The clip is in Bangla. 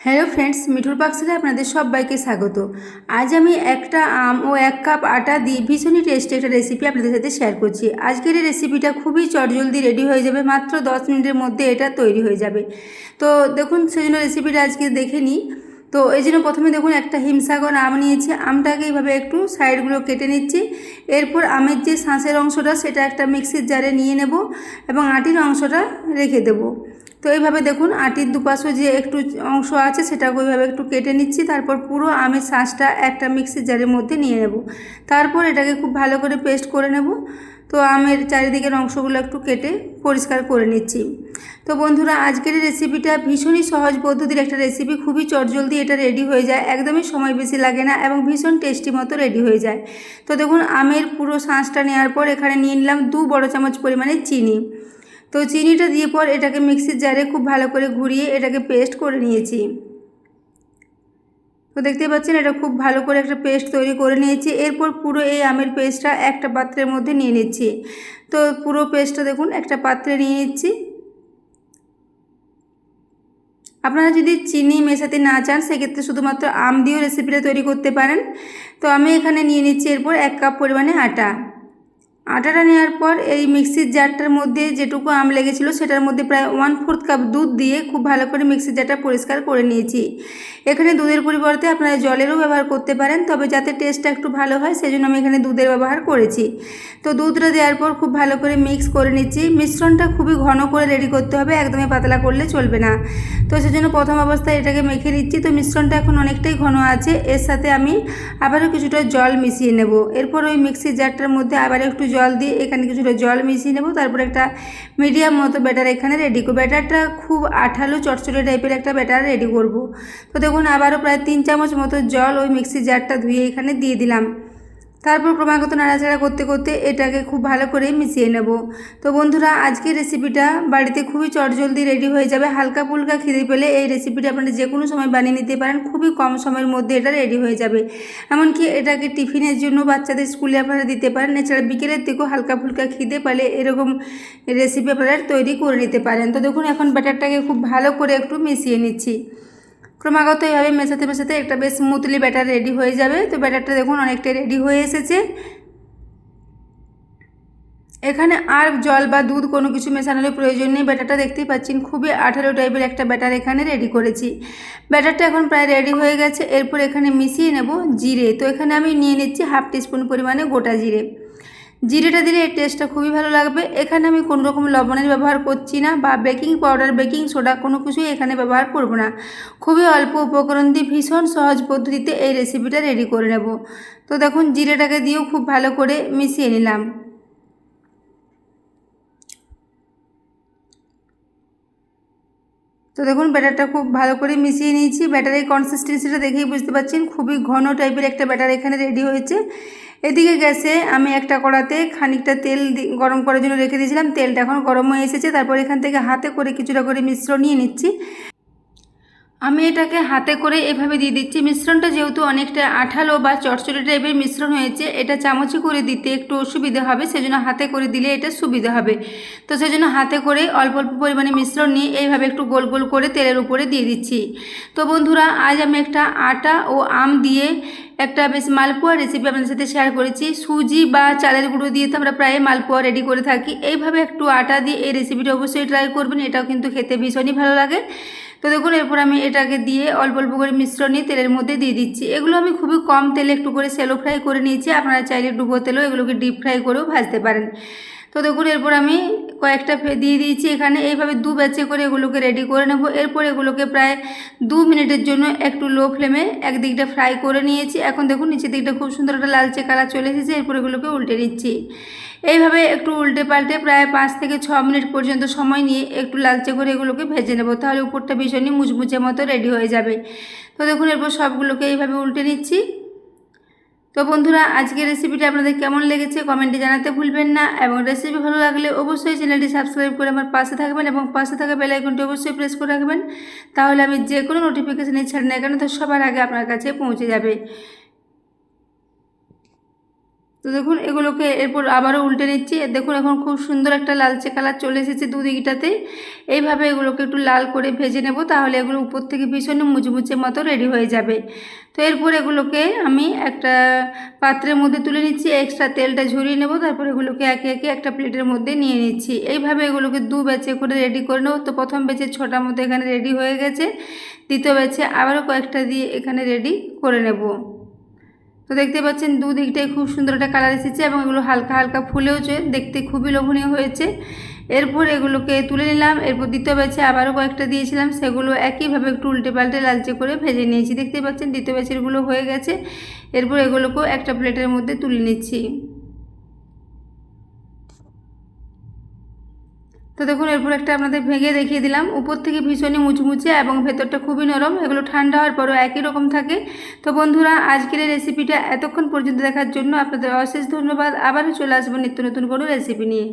হ্যালো ফ্রেন্ডস, মিঠুর পাকশালায় আপনাদের সবাইকে স্বাগত। আজ আমি একটা আম ও 1 কাপ আটা দিয়ে ভীষণই টেস্টি একটা রেসিপি আপনাদের সাথে শেয়ার করছি। আজকের এই রেসিপিটা খুবই চটজলদি রেডি হয়ে যাবে, মাত্র 10 মিনিটের মধ্যে এটা তৈরি হয়ে যাবে। তো দেখুন, সেজন্য রেসিপিটা আজকে দেখে নিই। তো এই জন্য প্রথমে দেখুন একটা হিমসাগর আম নিয়েছি। আমটাকে এইভাবে একটু সাইডগুলো কেটে নিচ্ছি। এরপর আমের যে শাঁসের অংশটা সেটা একটা মিক্সির জারে নিয়ে নেব এবং আটির অংশটা রেখে দেবো। তো এইভাবে দেখুন আটির দুপাশে যে একটু অংশ আছে সেটাকে ওইভাবে একটু কেটে নিচ্ছি। তারপর পুরো আমের শাঁসটা একটা মিক্সির জারের মধ্যে নিয়ে নেব। তারপর এটাকে খুব ভালো করে পেস্ট করে নেব। তো আমের চারিদিকের অংশগুলো একটু কেটে পরিষ্কার করে নিচ্ছি। তো বন্ধুরা, আজকের এই রেসিপিটা ভীষণই সহজ পদ্ধতির একটা রেসিপি, খুবই চটজলদি এটা রেডি হয়ে যায়, একদমই সময় বেশি লাগে না এবং ভীষণ টেস্টি মতো রেডি হয়ে যায়। তো দেখুন, আমের পুরো শাঁসটা নেওয়ার পর এখানে নিয়ে নিলাম 2 বড় চামচ পরিমাণে চিনি। তো চিনিটা দিয়ে পর এটাকে মিক্সির জারে খুব ভালো করে ঘুরিয়ে এটাকে পেস্ট করে নিয়েছি। তো দেখতে পাচ্ছেন এটা খুব ভালো করে একটা পেস্ট তৈরি করে নিয়েছি। এরপর পুরো এই আমের পেস্টটা একটা পাত্রের মধ্যে নিয়ে নিচ্ছি। তো পুরো পেস্টটা দেখুন একটা পাত্রে নিয়ে নিচ্ছি। আপনারা যদি চিনি মেশাতে না চান সেক্ষেত্রে শুধুমাত্র আম দিয়েও রেসিপিটা তৈরি করতে পারেন। তো আমি এখানে নিয়ে নিচ্ছি এরপর 1 কাপ পরিমাণে আটা। আটাটা নেওয়ার পর এই মিক্সির জারটার মধ্যে যেটুকু আম লেগেছিল সেটার মধ্যে প্রায় 1/4 কাপ দুধ দিয়ে খুব ভালো করে মিক্সির জারটা পরিষ্কার করে নিয়েছি। এখানে দুধের পরিবর্তে আপনারা জলেরও ব্যবহার করতে পারেন, তবে যাতে টেস্টটা একটু ভালো হয় সেজন্য আমি এখানে দুধের ব্যবহার করেছি। তো দুধটা দেওয়ার পর খুব ভালো করে মিক্স করে নিচ্ছি। মিশ্রণটা খুবই ঘন করে রেডি করতে হবে, একদমই পাতলা করলে চলবে না। তো সেজন্য প্রথম অবস্থায় এটাকে মেখে নিচ্ছি। তো মিশ্রণটা এখন অনেকটাই ঘন আছে, এর সাথে আমি আবারও কিছুটা জল মিশিয়ে নেব। এরপর ওই মিক্সির জারটার মধ্যে আবার একটু জল দিয়ে এখানে কিছুটা জল মিশিয়ে নেব। তারপর একটা মিডিয়াম মতো ব্যাটার এখানে রেডি করব। ব্যাটারটা খুব আঠালো চটচটে টাইপের একটা ব্যাটার রেডি করব। তো দেখুন, আবারও প্রায় 3 চামচ মতো জল ওই মিক্সির জারটা ধুয়ে এখানে দিয়ে দিলাম। তারপর ক্রমাগত নাড়াচাড়া করতে করতে এটাকে খুব ভালো করে মিশিয়ে নেব। তো বন্ধুরা, আজকের রেসিপিটা বাড়িতে খুবই চটজলদি রেডি হয়ে যাবে। হালকা ফুলকা খিদে পেলে এই রেসিপিটা আপনারা যে কোনো সময় বানিয়ে নিতে পারেন, খুবই কম সময়ের মধ্যে এটা রেডি হয়ে যাবে। এমনকি এটাকে টিফিনের জন্য বাচ্চাদের স্কুলে আপনারা দিতে পারেন। এছাড়া বিকেলের দিকেও হালকা ফুলকা খিদে পেলে এরকম রেসিপি আপনারা তৈরি করে নিতে পারেন। তো দেখুন, এখন ব্যাটারটাকে খুব ভালো করে একটু মিশিয়ে নিচ্ছি। ক্রমাগত এভাবে মেশাতে মেশাতে একটা বেশ স্মুথলি ব্যাটার রেডি হয়ে যাবে। তো ব্যাটারটা দেখুন অনেকটা রেডি হয়ে এসেছে। এখানে আর জল বা দুধ কোনো কিছু মেশানোর প্রয়োজন নেই। ব্যাটারটা দেখতেই পাচ্ছেন খুবই আঠালো টাইপের একটা ব্যাটার এখানে রেডি করেছি। ব্যাটারটা এখন প্রায় রেডি হয়ে গেছে। এরপর এখানে মিশিয়ে নেব জিরে। তো এখানে আমি নিয়ে নিচ্ছি 1/2 টিস্পুন পরিমাণে গোটা জিরে। জিরেটা দিলে এর টেস্টটা খুবই ভালো লাগবে। এখানে আমি কোনো রকম লবণের ব্যবহার করছি না, বা বেকিং পাউডার, বেকিং সোডা কোনো কিছুই এখানে ব্যবহার করব না। খুবই অল্প উপকরণ দিয়ে ভীষণ সহজ পদ্ধতিতে এই রেসিপিটা রেডি করে নেব। তো দেখুন, জিরেটাকে দিয়েও খুব ভালো করে মিশিয়ে নিলাম। তো দেখুন, ব্যাটারটা খুব ভালো করে মিশিয়ে নিয়েছি। ব্যাটারের কনসিস্টেন্সিটা দেখেই বুঝতে পারছেন খুবই ঘন টাইপের একটা ব্যাটার এখানে রেডি হয়েছে। এদিকে গ্যাসে আমি একটা কড়াতে খানিকটা তেল গরম করার জন্য রেখে দিয়েছিলাম। তেলটা এখন গরম হয়ে এসেছে। তারপর এখান থেকে হাতে করে কিছুটা করে মিশ্রণ নিয়ে নিচ্ছি। আমি এটাকে হাতে করে এভাবে দিয়ে দিচ্ছি। মিশ্রণটা যেহেতু অনেকটা আঠালো বা চটচটে টাইপের মিশ্রণ হয়েছে, এটা চামচে করে দিতে একটু অসুবিধে হবে, সেজন্য হাতে করে দিলে এটা সুবিধা হবে। তো সেজন্য হাতে করে অল্প অল্প পরিমাণে মিশ্রণ নিয়ে এইভাবে একটু গোল গোল করে তেলের উপরে দিয়ে দিচ্ছি। তো বন্ধুরা, আজ আমি একটা আটা ও আম দিয়ে একটা বেশ মালপোয়া রেসিপি আপনাদের সাথে শেয়ার করেছি। সুজি বা চালের গুঁড়ো দিয়ে তো আমরা প্রায় মালপোয়া রেডি করে থাকি। এইভাবে একটু আটা দিয়ে এই রেসিপিটা অবশ্যই ট্রাই করবেন, এটাও কিন্তু খেতে ভীষণই ভালো লাগে। তো দেখুন, এরপর আমি এটাকে দিয়ে অল্প অল্প করে মিশ্রণ নিয়ে তেলের মধ্যে দিয়ে দিচ্ছি। এগুলো আমি খুবই কম তেলে একটু করে শ্যালো ফ্রাই করে নিয়েছি। আপনারা চাইলে ডুবো তেলেও এগুলোকে ডিপ ফ্রাই করেও ভাজতে পারেন। তো দেখুন, এরপর আমি কয়েকটা দিয়ে দিয়েছি এখানে। এইভাবে 2 ব্যাচে করে এগুলোকে রেডি করে নেব। এরপর এগুলোকে প্রায় 2 মিনিটের জন্য একটু লো ফ্লেমে একদিকটা ফ্রাই করে নিয়েছি। এখন দেখুন নিচের দিকটা খুব সুন্দর একটা লালচে কালার চলে এসেছে। এরপর এগুলোকে উল্টে নিচ্ছি। এইভাবে একটু উল্টে পাল্টে প্রায় 5 থেকে 6 মিনিট পর্যন্ত সময় নিয়ে একটু লালচে করে এগুলোকে ভেজে নেব, তাহলে উপরটা ভীষণই মুচমুচে মতো রেডি হয়ে যাবে। তো দেখুন, এরপর সবগুলোকে এইভাবে উল্টে নিচ্ছি। তো বন্ধুরা, আজকের রেসিপিটা আপনাদের কেমন লেগেছে কমেন্টে জানাতে ভুলবেন না, এবং রেসিপি ভালো লাগলে অবশ্যই চ্যানেলটি সাবস্ক্রাইব করে আমার পাশে থাকবেন এবং পাশে থাকা বেল আইকনটি অবশ্যই প্রেস করে রাখবেন। তাহলে আমি যে কোনো নোটিফিকেশানই ছাড়ি না কেন তো সবার আগে আপনার কাছে পৌঁছে যাবে। তো দেখুন এগুলোকে এরপর আবারও উল্টে নিচ্ছি। দেখুন এখন খুব সুন্দর একটা লালচে কালার চলে এসেছে দুদিকটাতে। এইভাবে এগুলোকে একটু লাল করে ভেজে নেব, তাহলে এগুলো উপর থেকে ভীষণ মুচমুচে মতো রেডি হয়ে যাবে। তো এরপর এগুলোকে আমি একটা পাত্রের মধ্যে তুলে নিচ্ছি, এক্সট্রা তেলটা ঝরিয়ে নেব, তারপর এগুলোকে একে একে একটা প্লেটের মধ্যে নিয়ে নিচ্ছি। এইভাবে এগুলোকে দু ব্যাচে করে রেডি করে নেব। তো প্রথম ব্যাচে 6টার মতো এখানে রেডি হয়ে গেছে, দ্বিতীয় ব্যাচে আবারও কয়েকটা দিয়ে এখানে রেডি করে নেব। তো দেখতে পাচ্ছেন দুদিকটাই খুব সুন্দর একটা কালার এসেছে এবং এগুলো হালকা হালকা ফুলেওছে, দেখতে খুবই লোভনীয় হয়েছে। এরপর এগুলোকে তুলে নিলাম। এরপর দ্বিতীয় ব্যাচে আবারও কয়েকটা দিয়েছিলাম, সেগুলো একইভাবে একটু উল্টে পাল্টে লালচে করে ভেজে নিয়েছি। দেখতে পাচ্ছেন দ্বিতীয় ব্যাচেরগুলো হয়ে গেছে। এরপর এগুলোকেও একটা প্লেটের মধ্যে তুলে নিচ্ছি। তো দেখুন এরপর একটা আপনাদের ভেঙে দেখিয়ে দিলাম। উপর থেকে ভীষণই মুচমুচে এবং ভেতরটা খুবই নরম, এগুলো ঠান্ডা হওয়ার পরও একই রকম থাকে। তো বন্ধুরা, আজকের এই রেসিপিটা এতক্ষণ পর্যন্ত দেখার জন্য আপনাদের অশেষ ধন্যবাদ। আবারও চলে আসবো নিত্য নতুন কোনো রেসিপি নিয়ে।